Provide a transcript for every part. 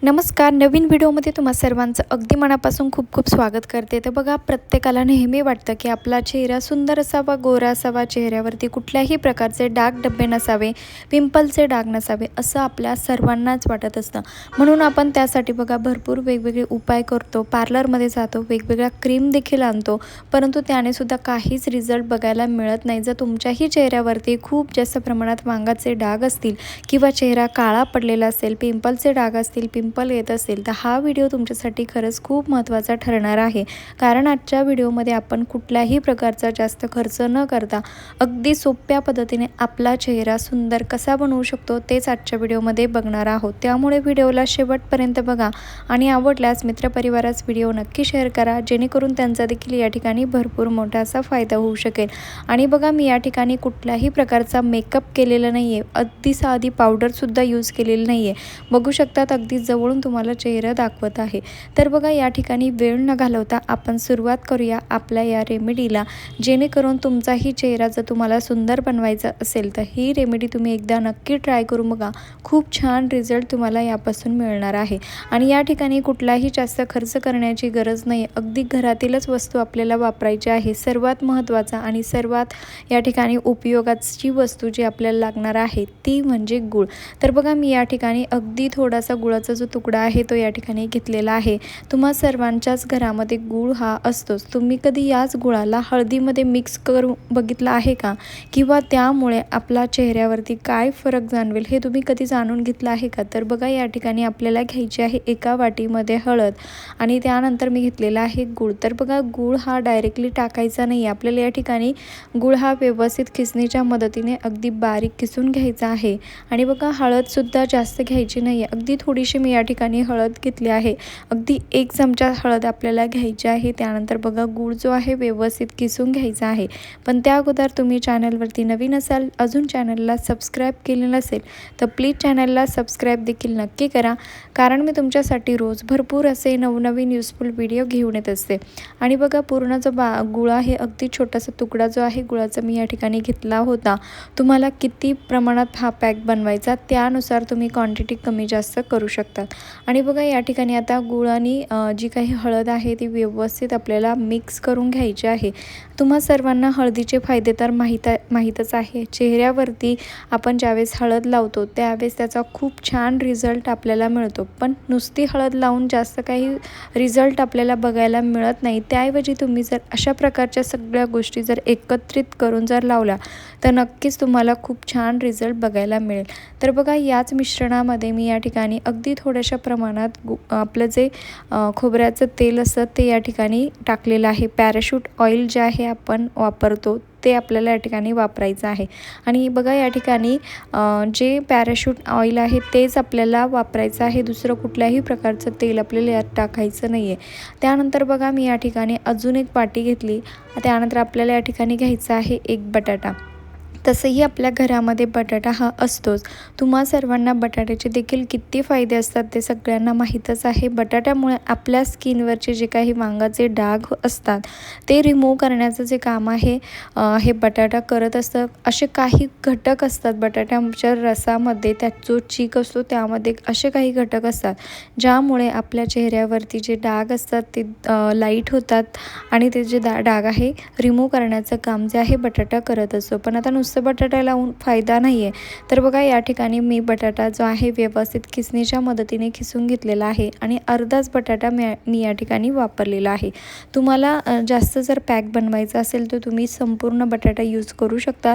नमस्कार. नवीन व्हिडिओमध्ये तुम्हा सर्वांचं अगदी मनापासून खूप खूप स्वागत करते. तर बघा, प्रत्येकाला नेहमी वाटतं की आपला चेहरा सुंदर असावा, गोरा असावा, चेहऱ्यावरती कुठल्याही प्रकारचे डाग डब्बे नसावे, पिंपलचे डाग नसावे, असं आपल्या सर्वांनाच वाटत असतं. म्हणून आपण त्यासाठी बघा भरपूर वेगवेगळे उपाय करतो, पार्लरमध्ये जातो, वेगवेगळ्या क्रीम देखील आणतो, परंतु त्याने सुद्धा काहीच रिझल्ट बघायला मिळत नाही. जर तुमच्याही चेहऱ्यावरती खूप जास्त प्रमाणात वांगाचे डाग असतील किंवा चेहरा काळा पडलेला असेल, पिंपलचे डाग असतील, पिंपल येत असेल, तर हा व्हिडिओ तुमच्यासाठी खरंच खूप महत्त्वाचा ठरणार आहे. कारण आजच्या व्हिडिओमध्ये आपण कुठल्याही प्रकारचा जास्त खर्च न करता अगदी सोप्या पद्धतीने आपला चेहरा सुंदर कसा बनवू शकतो तेच आजच्या व्हिडिओमध्ये बघणार आहोत. त्यामुळे व्हिडिओला शेवटपर्यंत बघा आणि आवडल्यास मित्रपरिवारास व्हिडिओ नक्की शेअर करा, जेणेकरून त्यांचा देखील या ठिकाणी भरपूर मोठा असा फायदा होऊ शकेल. आणि बघा, मी या ठिकाणी कुठल्याही प्रकारचा मेकअप केलेला नाही आहे, अगदी साधी पावडरसुद्धा यूज केलेली नाही आहे. बघू शकतात, अगदी जवळून तुम्हाला चेहरा दाखवत आहे. तर बघा, या ठिकाणी वेळ न घालवता आपण सुरुवात करूया आपल्या या रेमेडीला, जेणेकरून तुमचाही चेहरा जर तुम्हाला सुंदर बनवायचा असेल तर ही रेमेडी तुम्ही एकदा नक्की ट्राय करून बघा. खूप छान रिझल्ट तुम्हाला यापासून मिळणार आहे. आणि या ठिकाणी कुठलाही जास्त खर्च करण्याची गरज नाही, अगदी घरातीलच वस्तू आपल्याला वापरायची आहे. सर्वात महत्त्वाचा आणि सर्वात या ठिकाणी उपयोगाची वस्तू जी आपल्याला लागणार आहे ती म्हणजे गूळ. तर बघा, मी या ठिकाणी अगदी थोडासा गुळाचा जो तुकडा आहे तो या ठिकाणी घेतलेला आहे. तुम्हा सर्वांच्याच घरामध्ये गूळ हा असतोच. तुम्ही कधी याच गुळाला हळदीमध्ये मिक्स करून बघितलं आहे का? किंवा त्यामुळे आपला चेहऱ्यावरती काय फरक जाणवेल हे तुम्ही कधी जाणून घेतलं आहे का? तर बघा, या ठिकाणी आपल्याला घ्यायची आहे एका वाटीमध्ये हळद आणि त्यानंतर मी घेतलेला आहे गूळ. तर बघा, गूळ हा डायरेक्टली टाकायचा नाही. आपल्याला या ठिकाणी गूळ हा व्यवस्थित खिसणीच्या मदतीने अगदी बारीक किसून घ्यायचा आहे. आणि बघा, हळदसुद्धा जास्त घ्यायची नाही आहे, अगदी थोडीशी मी या ठिकाणी हळद घेतली आहे. अगदी 1 चमचा हळद आपल्याला घ्यायची आहे. त्यानंतर बघा, गूळ जो आहे व्यवस्थित किसून घ्यायचा आहे. पण त्या अगोदर तुम्ही चॅनलवरती नवीन असाल, अजून चॅनलला सबस्क्राईब केले नसेल तर प्लीज चॅनलला सबस्क्राईब देखील नक्की करा, कारण मी तुमच्यासाठी रोज भरपूर असे नवनवीन युजफुल व्हिडिओ घेऊन येत असते. आणि बघा, पूर्ण जो गुळ आहे, अगदी छोटासा तुकडा जो आहे गुळाचा मी या ठिकाणी घेतला होता. तुम्हाला किती प्रमाणात हा पॅक बनवायचा त्यानुसार तुम्ही क्वांटिटी कमी जास्त करू शकतात. आणि बघा, या ठिकाणी आता गूळ आणि जी काही हळद आहे ती व्यवस्थित आपल्याला मिक्स करून घ्यायची आहे. तुम्हा सर्वांना हळदीचे फायदे तर माहीतच आहे. चेहऱ्यावरती आपण ज्यावेळेस हळद लावतो त्यावेळेस त्याचा खूप छान रिझल्ट आपल्याला मिळतो, पण नुसती हळद लावून जास्त काही रिझल्ट आपल्याला बघायला मिळत नाही. त्याऐवजी तुम्ही जर अशा प्रकारच्या सगळ्या गोष्टी जर एकत्रित करून जर लावल्या तर नक्कीच तुम्हाला खूप छान रिझल्ट बघायला मिळेल. तर बघा, याच मिश्रणामध्ये मी या ठिकाणी अगदी थोड्याशा प्रमाणात आपलं जे खोबऱ्याचं तेल असतं ते या ठिकाणी टाकलेलं आहे. पॅराशूट ऑइल जे आहे आपण वापरतो ते आपल्याला या ठिकाणी वापरायचं आहे. आणि बघा, या ठिकाणी जे पॅराशूट ऑइल आहे तेच आपल्याला वापरायचं आहे. दुसरं कुठल्याही प्रकारचं तेल आपल्याला यात टाकायचं नाही आहे. त्यानंतर बघा, मी या ठिकाणी अजून एक वाटी घेतली. त्यानंतर आपल्याला या ठिकाणी घ्यायचा आहे एक बटाटा. तसंही आपल्या घरामध्ये बटाटा हा असतोच. तुम्हा सर्वांना बटाट्याचे देखील किती फायदे असतात ते सगळ्यांना माहीतच आहे. बटाट्यामुळे आपल्या स्किनवरचे जे काही वांगाचे डाग असतात ते रिमूव्ह करण्याचं जे काम आहे हे बटाटा करत असतं. असे काही घटक असतात बटाट्याच्या रसामध्ये, त्यात जो चीक असतो त्यामध्ये असे काही घटक असतात ज्यामुळे आपल्या चेहऱ्यावरती जे डाग असतात ते लाईट होतात आणि ते जे डाग आहे रिमूव्ह करण्याचं काम जे आहे बटाटा करत असतो. पण आता नुसतं बटाटा लावून फायदा नाही आहे. तर बघा, या ठिकाणी मी बटाटा जो आहे व्यवस्थित खिसणीच्या मदतीने खिसून घेतलेला आहे आणि अर्धाच बटाटा मी या ठिकाणी वापरलेला आहे. तुम्हाला जास्त जर पॅक बनवायचा असेल तर तुम्ही संपूर्ण बटाटा यूज करू शकता.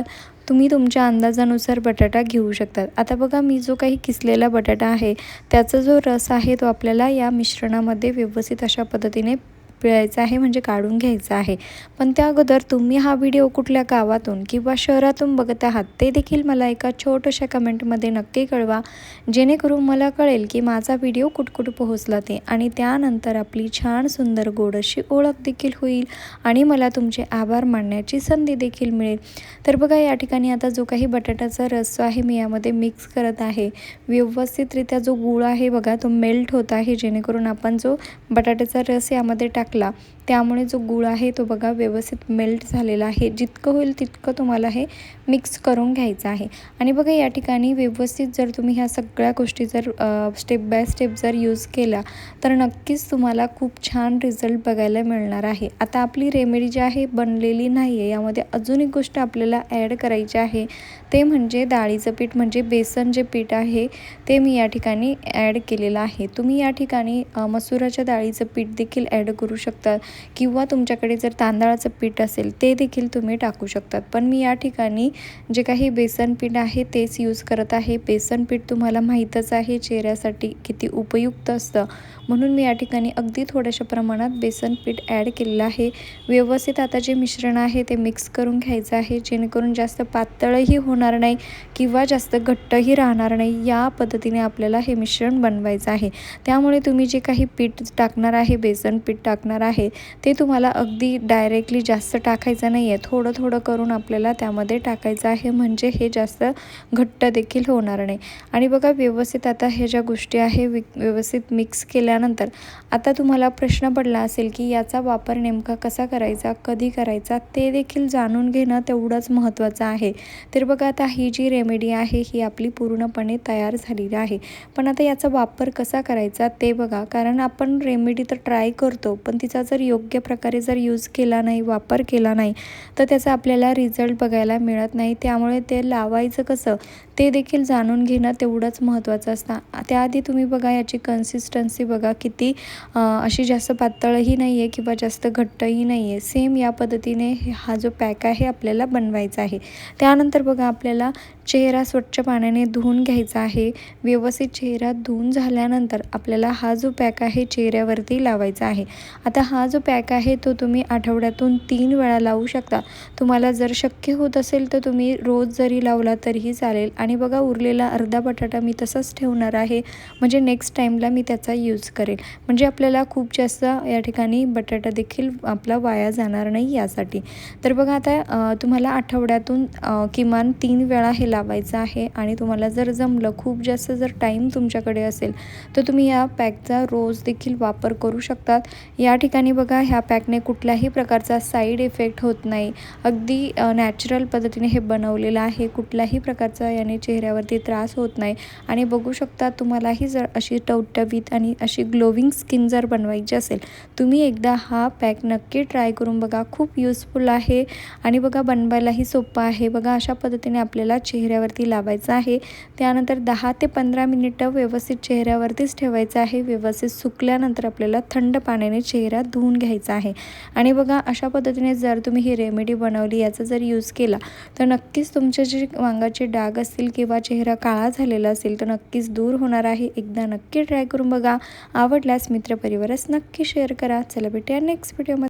तुम्ही तुमच्या अंदाजानुसार बटाटा घेऊ शकतात. आता बघा, मी जो काही किसलेला बटाटा आहे त्याचा जो रस आहे तो आपल्याला या मिश्रणामध्ये व्यवस्थित अशा पद्धतीने पिळायचा आहे, म्हणजे काढून घ्यायचा आहे. पण त्या अगोदर तुम्ही हा व्हिडिओ कुठल्या गावातून किंवा शहरातून बघत आहात ते देखील मला एका छोट्याशा कमेंटमध्ये नक्की कळवा, जेणेकरून मला कळेल की माझा व्हिडिओ कुठकुठं पोहोचला ते. आणि त्यानंतर आपली छान सुंदर गोड अशी ओळख देखील होईल आणि मला तुमचे आभार मानण्याची संधी देखील मिळेल. तर बघा, या ठिकाणी आता जो काही बटाट्याचा रस जो आहे मी यामध्ये मिक्स करत आहे. व्यवस्थितरित्या जो गूळ आहे बघा तो मेल्ट होत आहे, जेणेकरून आपण जो बटाट्याचा रस यामध्ये टाकला, त्यामुळे जो गूळ आहे तो बघा व्यवस्थित मेल्ट झालेला आहे. जितकं होईल तितकं तुम्हाला हे मिक्स करून घ्यायचं आहे. आणि बघा या ठिकाणी व्यवस्थित जर तुम्ही ह्या सगळ्या गोष्टी जर स्टेप बाय स्टेप जर यूज केला तर नक्कीच तुम्हाला खूप छान रिझल्ट बघायला मिळणार आहे. आता आपली रेमेडी जी आहे बनलेली नाही आहे, यामध्ये अजून एक गोष्ट आपल्याला ॲड करायची आहे, ते म्हणजे डाळीचं पीठ, म्हणजे बेसन जे पीठ आहे ते मी या ठिकाणी ॲड केलेलं आहे. तुम्ही या ठिकाणी मसुराच्या डाळीचं पीठ देखील ॲड करू शकता किंवा तुमच्याकडे जर तांदळाचं पीठ असेल ते देखील तुम्ही टाकू शकतात. पण मी या ठिकाणी जे काही बेसन पीठ आहे तेच यूज करत आहे. बेसन पीठ तुम्हाला माहीतच आहे चेहऱ्यासाठी किती उपयुक्त असतं, म्हणून मी या ठिकाणी अगदी थोड्याशा प्रमाणात बेसन पीठ ॲड केलेलं आहे. व्यवस्थित आता जे मिश्रण आहे ते मिक्स करून घ्यायचं आहे, जेणेकरून जास्त पातळही होणार नाही किंवा जास्त घट्टही राहणार नाही. या पद्धतीने आपल्याला हे मिश्रण बनवायचं आहे. त्यामुळे तुम्ही जे काही पीठ टाकणार आहे, बेसन पीठ टाकणार आहे, ते तुम्हाला अगदी डायरेक्टली जास्त टाकायचं नाही आहे. थोडं थोडं करून आपल्याला त्यामध्ये टाकायचं आहे, म्हणजे हे जास्त घट्ट देखील होणार नाही. आणि बघा व्यवस्थित आता हे ज्या गोष्टी आहे व्यवस्थित मिक्स केल्यानंतर आता तुम्हाला प्रश्न पडला असेल की याचा वापर नेमका कसा करायचा, कधी करायचा, ते देखील जाणून घेणं तेवढंच महत्त्वाचं आहे. तर बघा आता ही जी रेमेडी आहे ही आपली पूर्णपणे तयार झालेली आहे. पण आता याचा वापर कसा करायचा ते बघा, कारण आपण रेमेडी तर ट्राय करतो, पण तिचा जर योग्य प्रकारे जर यूज केला नाही, वापर केला नाही, तर त्याचा आपल्याला रिझल्ट बघायला मिळत नाही. त्यामुळे ते लावायचं कसं ते देखील जाणून घेणं तेवढंच महत्त्वाचं असतं. त्याआधी तुम्ही बघा याची कन्सिस्टन्सी बघा किती अशी जास्त पातळही नाही आहे किंवा जास्त घट्टही नाही आहे. सेम या पद्धतीने हा जो पॅक आहे आपल्याला बनवायचा आहे. त्यानंतर बघा आपल्याला चेहरा स्वच्छ पाण्याने धुवून घ्यायचा आहे. व्यवस्थित चेहरा धुवून झाल्यानंतर आपल्याला हा जो पॅक आहे चेहऱ्यावरती लावायचा आहे. आता हा जो पॅक आहे तो तुम्ही आठवड्यातून 3 वेळा लावू शकता. तुम्हाला जर शक्य होत असेल तर तुम्ही रोज जरी लावला तरीही चालेल. आणि बघा उरलेला अर्धा बटाटा मी तसाच ठेवणार आहे, म्हणजे नेक्स्ट टाईमला मी त्याचा यूज करेल. म्हणजे आपल्याला खूप जास्त या ठिकाणी बटाटा देखील आपला वाया जाणार नाही यासाठी. तर बघा आता तुम्हाला आठवड्यातून किमान 3 वेळा हे लावायचं आहे. आणि तुम्हाला जर जमलं, खूप जास्त जर टाईम तुमच्याकडे असेल तर तुम्ही या पॅकचा रोज देखील वापर करू शकतात. या ठिकाणी बघा ह्या पॅकने कुठल्याही प्रकारचा साईड इफेक्ट होत नाही. अगदी नॅचरल पद्धतीने हे बनवलेलं आहे. कुठल्याही प्रकारचा याने चेहऱ्यावरती त्रास होत नाही. आणि बघू शकता तुम्हालाही जर अशी टवटवीत आणि अशी ग्लोविंग स्किन जर बनवायची असेल, तुम्ही एकदा हा पॅक नक्की ट्राय करून बघा. खूप युजफुल आहे आणि बघा बनवायलाही सोपं आहे. बघा अशा पद्धतीने आपल्याला चेहऱ्यावरती लावायचं आहे. त्यानंतर 10 ते 15 मिनिटं व्यवस्थित चेहऱ्यावरतीच ठेवायचं आहे. व्यवस्थित सुकल्यानंतर आपल्याला थंड पाण्याने चेहरा धुवून घ्यायचा आहे. आणि बघा अशा पद्धतीने जर तुम्ही ही रेमेडी बनवली, याचा जर यूज केला, तर नक्कीच तुमचे जे वांगाचे डाग असतील किंवा चेहरा काळा झालेला असेल तर नक्कीच दूर होणार आहे. एकदा नक्की ट्राय करून बघा. आवडल्यास मित्रपरिवारास नक्की शेअर करा. चला भेटूया नेक्स्ट व्हिडिओमध्ये.